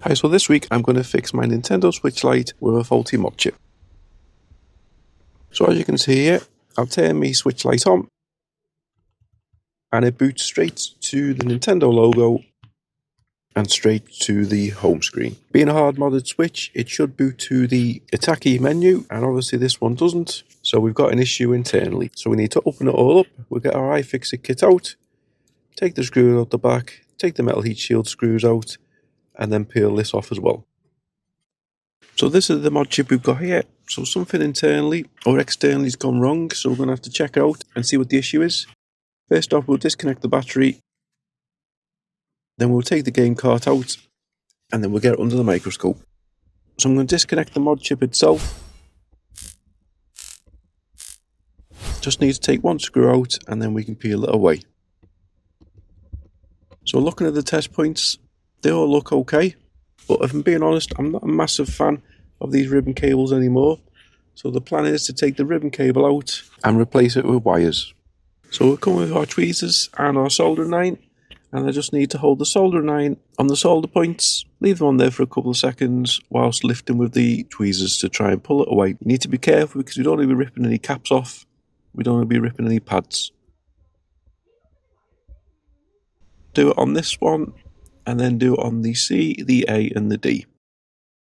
Hi, so this week I'm going to fix my Nintendo Switch Lite with a faulty mod chip. So as you can see here, I'll turn my Switch Lite on and it boots straight to the Nintendo logo and straight to the home screen. Being a hard modded Switch, it should boot to the Hekate menu, and obviously this one doesn't, so we've got an issue internally. So we need to open it all up, we'll get our iFixit kit out, take the screw out the back, take the metal heat shield screws out, and then peel this off as well. So this is the mod chip we've got here. So something internally or externally has gone wrong, so we're going to have to check it out and see what the issue is. First off, we'll disconnect the battery, then we'll take the game cart out, and then we'll get it under the microscope. So I'm going to disconnect the mod chip itself. Just need to take one screw out and then we can peel it away. So looking at the test points, they all look okay, but if I'm being honest, I'm not a massive fan of these ribbon cables anymore. So the plan is to take the ribbon cable out and replace it with wires. So we'll come with our tweezers and our soldering iron, and I just need to hold the soldering iron on the solder points, leave them on there for a couple of seconds whilst lifting with the tweezers to try and pull it away. You need to be careful because we don't want to be ripping any caps off, we don't want to be ripping any pads. Do it on this one, and then do it on the C, the A and the D.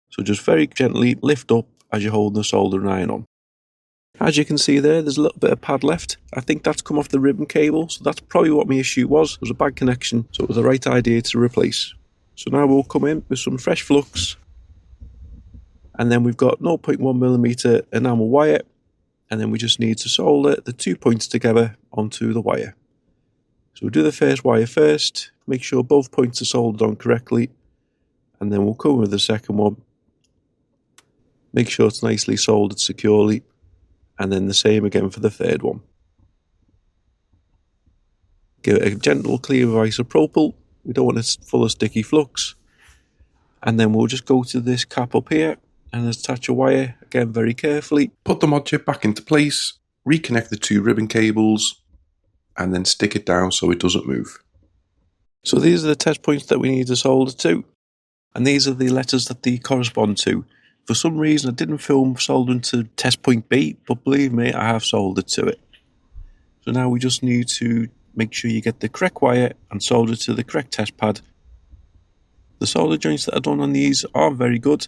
So just very gently lift up as you hold the soldering iron on. As you can see there's a little bit of pad left. I think that's come off the ribbon cable, so that's probably what my issue was. It was a bad connection, so it was the right idea to replace. So now we'll come in with some fresh flux, and then we've got 0.1mm enamel wire, and then we just need to solder the 2 points together onto the wire. So we'll do the first wire first, make sure both points are soldered on correctly, and then we'll come with the second one. Make sure it's nicely soldered securely, and then the same again for the third one. Give it a gentle clean of isopropyl, we don't want it full of sticky flux. And then we'll just go to this cap up here and attach a wire, again very carefully. Put the mod chip back into place, reconnect the two ribbon cables, and then stick it down so it doesn't move. So these are the test points that we need to solder to, and these are the letters that they correspond to. For some reason I didn't film soldering to test point B, but believe me, I have soldered to it. So now we just need to make sure you get the correct wire and solder to the correct test pad. The solder joints that are done on these aren't very good.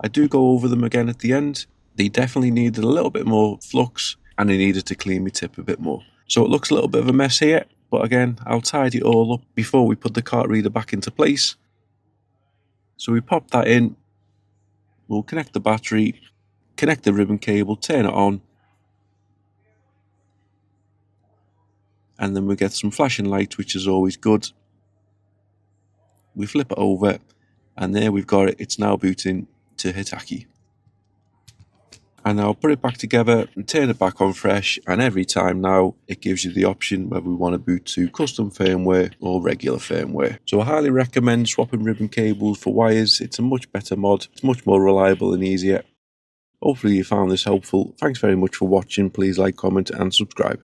I do go over them again at the end. They definitely needed a little bit more flux, and I needed to clean my tip a bit more. So it looks a little bit of a mess here, but again, I'll tidy it all up before we put the card reader back into place. So we pop that in. We'll connect the battery, connect the ribbon cable, turn it on, and then we get some flashing light, which is always good. We flip it over, and there we've got it. It's now booting to Hekate. And I'll put it back together and turn it back on fresh, and every time now it gives you the option whether we want to boot to custom firmware or regular firmware. So I highly recommend swapping ribbon cables for wires. It's a much better mod, it's much more reliable and easier. Hopefully you found this helpful. Thanks very much for watching. Please like, comment and subscribe.